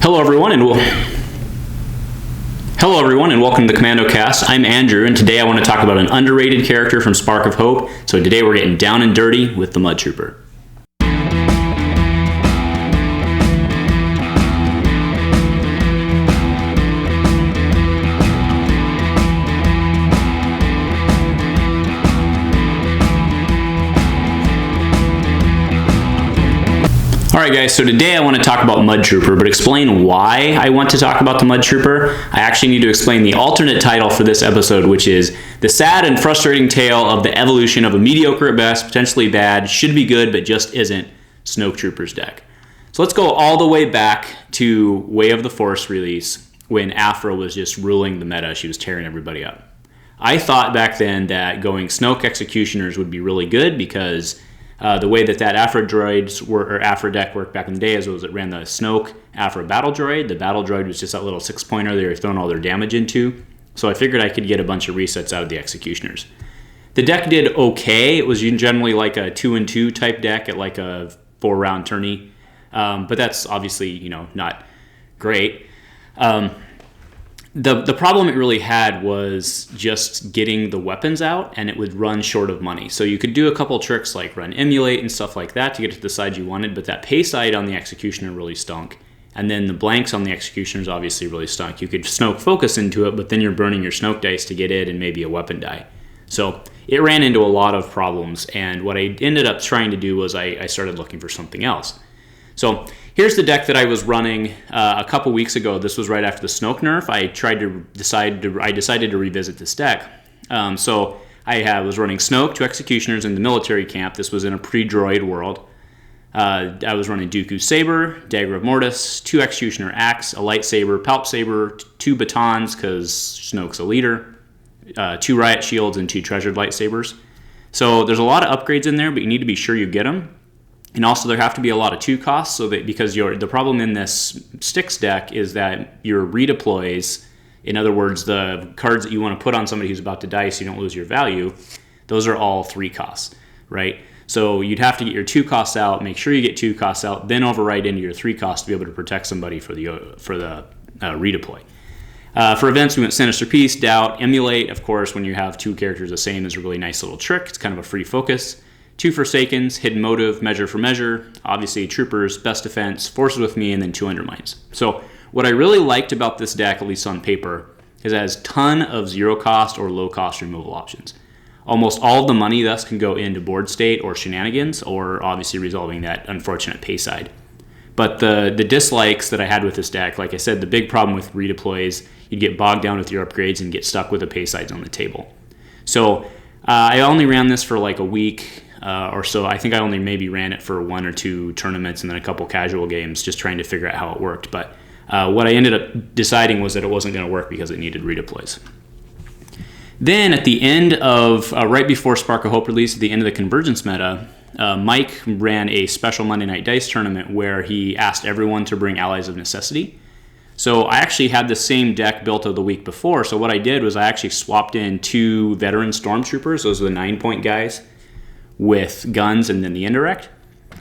Hello everyone and welcome to the Commando cast. I'm Andrew and today I want to talk about an underrated character from Spark of Hope. So today we're getting down and dirty with the Mudtrooper. Alright guys, so today I want to talk about Mudtrooper, but explain why I want to talk about the Mudtrooper. I actually need to explain the alternate title for this episode, which is the sad and frustrating tale of the evolution of a mediocre at best, potentially bad, should be good, but just isn't Snoke Trooper's deck. So let's go all the way back to Way of the Force release, when Afra was just ruling the meta. She was tearing everybody up. I thought back then that going Snoke Executioners would be really good because the way that Afra deck worked back in the day is it ran the Snoke Afra Battle Droid. The Battle Droid was just that little 6-pointer they were throwing all their damage into. So I figured I could get a bunch of resets out of the Executioners. The deck did okay. It was generally like a 2-2 type deck at like a 4-round tourney. But that's obviously, not great. The problem it really had was just getting the weapons out, and it would run short of money. So you could do a couple tricks like run Emulate and stuff like that to get to the side you wanted, but that pay side on the Executioner really stunk. And then the blanks on the Executioners obviously really stunk. You could Snoke Focus into it, but then you're burning your Snoke dice to get it and maybe a weapon die. So it ran into a lot of problems, and what I ended up trying to do was I started looking for something else. So here's the deck that I was running a couple weeks ago. This was right after the Snoke nerf. I decided to revisit this deck. So I was running Snoke, 2 Executioners in the military camp. This was in a pre-droid world. I was running Dooku Saber, Dagger of Mortis, 2 Executioner Axe, a Lightsaber, Palp Saber, 2 Batons because Snoke's a leader, 2 Riot Shields, and 2 Treasured Lightsabers. So there's a lot of upgrades in there, but you need to be sure you get them. And also there have to be a lot of 2 costs because the problem in this Styx deck is that your redeploys, in other words, the cards that you want to put on somebody who's about to die so you don't lose your value, those are all 3 costs, right? So you'd have to get your 2 costs out, make sure you get 2 costs out, then override into your 3 costs to be able to protect somebody for the redeploy. For events, we went Sinister Peace, Doubt, Emulate. Of course, when you have 2 characters the same is a really nice little trick. It's kind of a free focus. 2 Forsakens, Hidden Motive, Measure for Measure, obviously Troopers, Best Defense, Forces with Me, and then 2 Undermines. So what I really liked about this deck, at least on paper, is it has a ton of 0 cost or low cost removal options. Almost all of the money thus can go into board state or shenanigans, or obviously resolving that unfortunate pay side. But the dislikes that I had with this deck, like I said, the big problem with redeploys, you'd get bogged down with your upgrades and get stuck with the pay sides on the table. So I only ran this for like a week or so. I think I only maybe ran it for 1 or 2 tournaments and then a couple casual games, just trying to figure out how it worked. But what I ended up deciding was that it wasn't going to work because it needed redeploys. Then at the end of, right before Spark of Hope release, at the end of the Convergence meta, Mike ran a special Monday Night Dice tournament where he asked everyone to bring Allies of Necessity. So I actually had the same deck built the week before. So what I did was I actually swapped in 2 veteran Stormtroopers. Those are the 9-point guys with guns and then the indirect,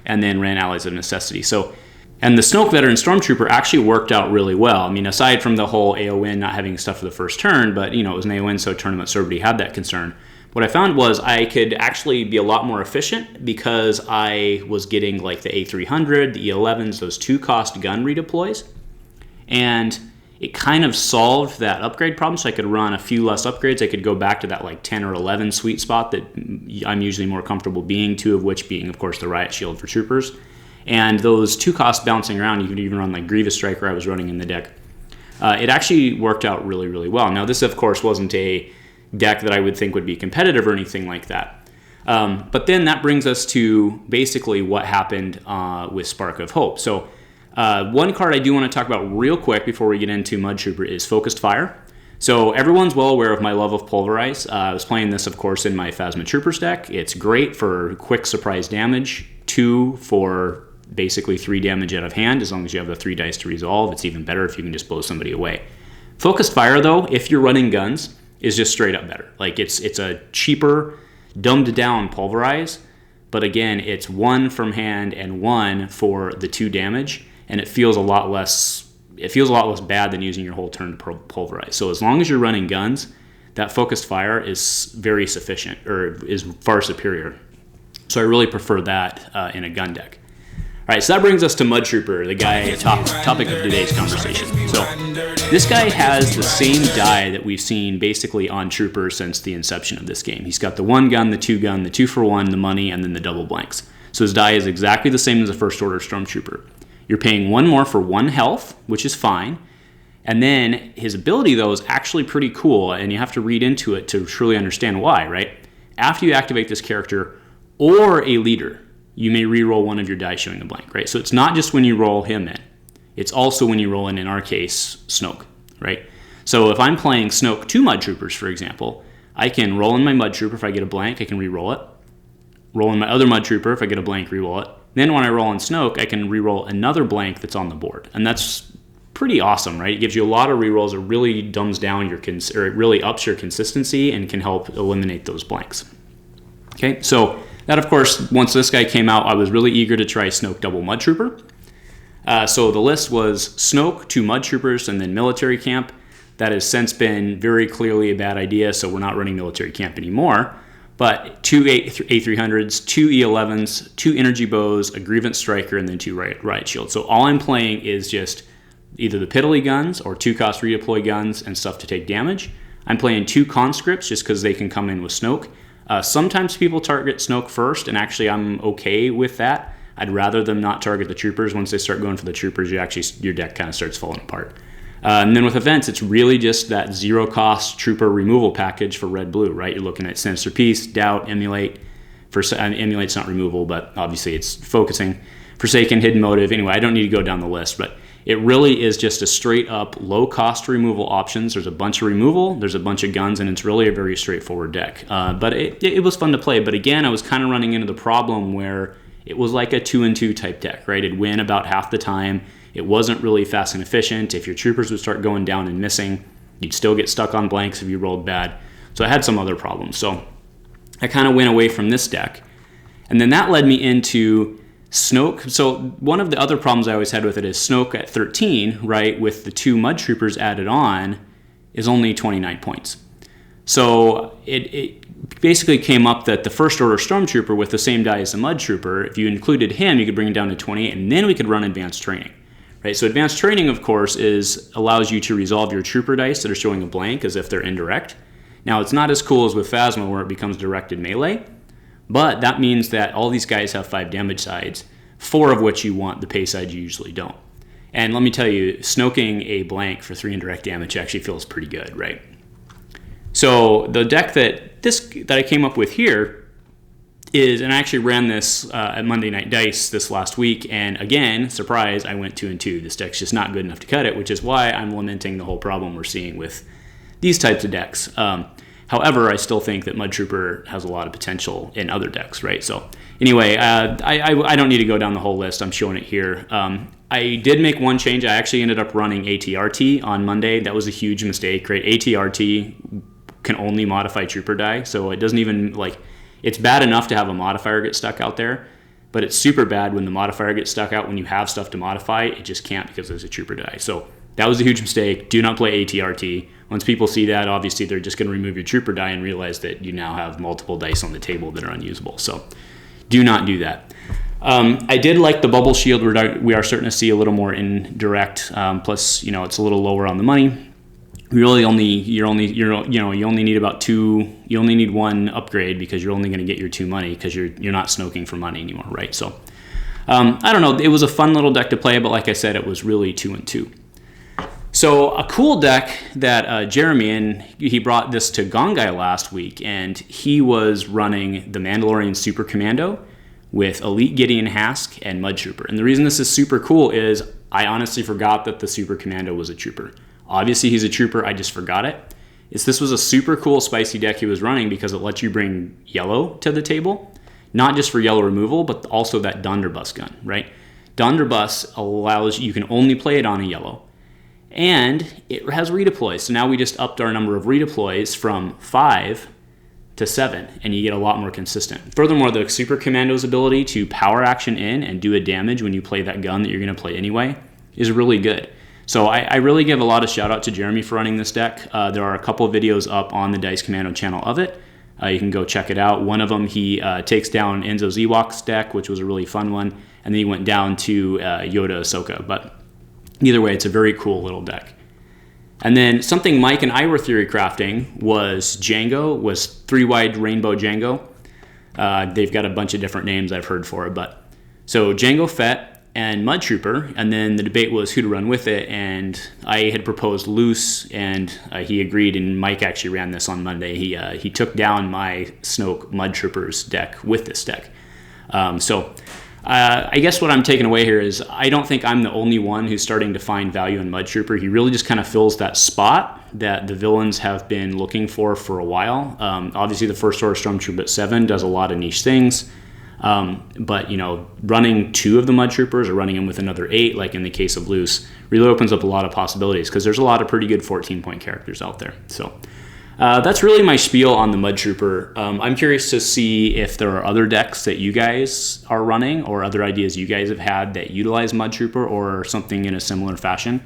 and then ran Allies of Necessity. So, and the Snoke veteran Stormtrooper actually worked out really well. I mean, aside from the whole AON not having stuff for the first turn, but it was an AON so tournament, so everybody had that concern. What I found was I could actually be a lot more efficient because I was getting like the A300, the E11s, those 2-cost gun redeploys, and it kind of solved that upgrade problem, so I could run a few less upgrades. I could go back to that like 10 or 11 sweet spot that I'm usually more comfortable being, 2 of which being, of course, the Riot Shield for Troopers. And those 2 costs bouncing around, you could even run like Grievous Striker I was running in the deck. It actually worked out really, really well. Now, this, of course, wasn't a deck that I would think would be competitive or anything like that. But then that brings us to basically what happened with Spark of Hope. So one card I do want to talk about real quick before we get into Mudtrooper is Focused Fire. So everyone's well aware of my love of Pulverize. I was playing this, of course, in my Phasma Troopers deck. It's great for quick surprise damage, 2 for basically 3 damage out of hand, as long as you have the 3 dice to resolve. It's even better if you can just blow somebody away. Focused Fire, though, if you're running guns, is just straight up better. Like it's a cheaper, dumbed down Pulverize, but again, it's 1 from hand and 1 for the 2 damage, and it feels a lot less it feels a lot less bad than using your whole turn to pulverize. So as long as you're running guns, that focused fire is very sufficient, or is far superior. So I really prefer that in a gun deck. All right, so that brings us to Mudtrooper, the guy topic of today's conversation. So this guy has the same die that we've seen basically on Trooper since the inception of this game. He's got the 1 gun, the 2 gun, the 2-for-1, the money, and then the double blanks. So his die is exactly the same as a First Order Stormtrooper. You're paying 1 more for 1 health, which is fine. And then his ability, though, is actually pretty cool, and you have to read into it to truly understand why, right? After you activate this character or a leader, you may re-roll 1 of your die showing a blank, right? So it's not just when you roll him in. It's also when you roll in our case, Snoke, right? So if I'm playing Snoke 2 Mudtroopers, for example, I can roll in my Mudtrooper. If I get a blank, I can re-roll it. Roll in my other Mudtrooper. If I get a blank, re-roll it. Then when I roll in Snoke, I can re-roll another blank that's on the board. And that's pretty awesome, right? It gives you a lot of re-rolls. It really dumbs down or it really ups your consistency and can help eliminate those blanks. Okay, so that, of course, once this guy came out, I was really eager to try Snoke double Mudtrooper. So the list was Snoke, 2 Mudtroopers, and then military camp. That has since been very clearly a bad idea, so we're not running military camp anymore. But 2 A300s, 2 E11s, 2 energy bows, a grievance striker, and then 2 riot shields. So all I'm playing is just either the piddly guns or 2-cost redeploy guns and stuff to take damage. I'm playing 2 conscripts just because they can come in with Snoke. Sometimes people target Snoke first, and actually I'm okay with that. I'd rather them not target the troopers. Once they start going for the troopers, your deck kind of starts falling apart. And then with events, it's really just that 0-cost trooper removal package for red-blue, right? You're looking at Sinister Peace, Doubt, Emulate. Emulate's not removal, but obviously it's focusing. Forsaken, Hidden Motive. Anyway, I don't need to go down the list, but it really is just a straight-up low-cost removal options. There's a bunch of removal, there's a bunch of guns, and it's really a very straightforward deck. But it was fun to play. But again, I was kind of running into the problem where it was like a 2-and-2 type deck, right? It'd win about half the time. It wasn't really fast and efficient. If your troopers would start going down and missing, you'd still get stuck on blanks if you rolled bad. So I had some other problems. So I kind of went away from this deck. And then that led me into Snoke. So one of the other problems I always had with it is Snoke at 13, right, with the 2 Mudtroopers added on, is only 29 points. So it basically came up that the First Order Stormtrooper with the same die as the Mudtrooper, if you included him, you could bring it down to 28, and then we could run advanced training. Right, so advanced training, of course, allows you to resolve your trooper dice that are showing a blank as if they're indirect. Now, it's not as cool as with Phasma where it becomes directed melee, but that means that all these guys have 5 damage sides, 4 of which you want, the pay side you usually don't. And let me tell you, snoking a blank for 3 indirect damage actually feels pretty good, right? So the deck that I came up with here is, and I actually ran this at Monday Night Dice this last week, and again, surprise, I went 2-and-2. This deck's just not good enough to cut it, which is why I'm lamenting the whole problem we're seeing with these types of decks. However, I still think that Mudtrooper has a lot of potential in other decks, right? So anyway, I don't need to go down the whole list. I'm showing it here. I did make one change. I actually ended up running ATRT on Monday. That was a huge mistake, right? ATRT can only modify trooper die, so it doesn't even, it's bad enough to have a modifier get stuck out there, but it's super bad when the modifier gets stuck out when you have stuff to modify. It just can't because there's a trooper die. So that was a huge mistake. Do not play ATRT. Once people see that, obviously they're just going to remove your trooper die and realize that you now have multiple dice on the table that are unusable. So do not do that. I did like the bubble shield. We are starting to see a little more indirect. Plus, it's a little lower on the money. You only need about 2. You only need 1 upgrade because you're only going to get your 2 money because you're not snoking for money anymore, right? So I don't know. It was a fun little deck to play, but like I said, it was really 2-and-2. So a cool deck that Jeremy, and he brought this to Gongai last week, and he was running the Mandalorian Super Commando with Elite Gideon Hask and Mudtrooper. And the reason this is super cool is I honestly forgot that the Super Commando was a trooper. Obviously, he's a trooper. I just forgot it. This was a super cool spicy deck he was running because it lets you bring yellow to the table, not just for yellow removal, but also that Donderbus gun, right? Donderbus allows you can only play it on a yellow, and it has redeploys. So now we just upped our number of redeploys from 5 to 7, and you get a lot more consistent. Furthermore, the Super Commando's ability to power action in and do a damage when you play that gun that you're going to play anyway is really good. So I really give a lot of shout out to Jeremy for running this deck. There are a couple of videos up on the Dice Commando channel of it. You can go check it out. One of them, he takes down Enzo's Ewok's deck, which was a really fun one. And then he went down to Yoda Ahsoka. But either way, it's a very cool little deck. And then something Mike and I were theory crafting was Django, was 3-wide Rainbow Django. They've got a bunch of different names I've heard for it. But so Django Fett and Mudtrooper, and then the debate was who to run with it, and I had proposed Loose, and he agreed, and Mike actually ran this on Monday. He took down my Snoke Mudtroopers deck with this deck. I guess what I'm taking away here is I don't think I'm the only one who's starting to find value in Mudtrooper. He really just kind of fills that spot that the villains have been looking for a while. Obviously, the First Order Stormtrooper at 7 does a lot of niche things. But, you know, running 2 of the Mudtroopers or running them with another 8, like in the case of Loose, really opens up a lot of possibilities because there's a lot of pretty good 14-point characters out there. So that's really my spiel on the Mudtrooper. I'm curious to see if there are other decks that you guys are running or other ideas you guys have had that utilize Mudtrooper or something in a similar fashion.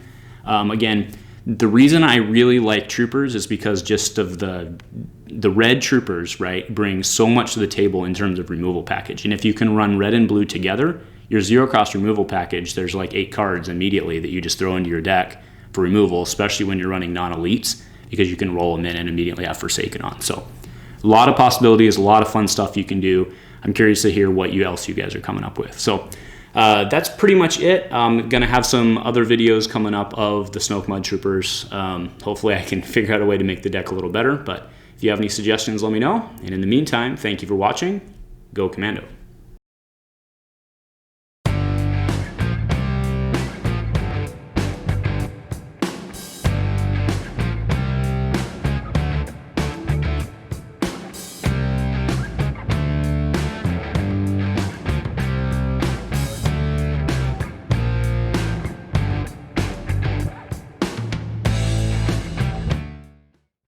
Again, the reason I really like Troopers is because just of the red Troopers, right, bring so much to the table in terms of removal package. And if you can run red and blue together, your 0-cost removal package, there's like 8 cards immediately that you just throw into your deck for removal, especially when you're running non-elites, because you can roll them in and immediately have Forsaken on. So a lot of possibilities, a lot of fun stuff you can do. I'm curious to hear what else you guys are coming up with. So that's pretty much it. I'm going to have some other videos coming up of the Snoke Mudtroopers. Hopefully I can figure out a way to make the deck a little better, but if you have any suggestions, let me know. And in the meantime, thank you for watching. Go Commando.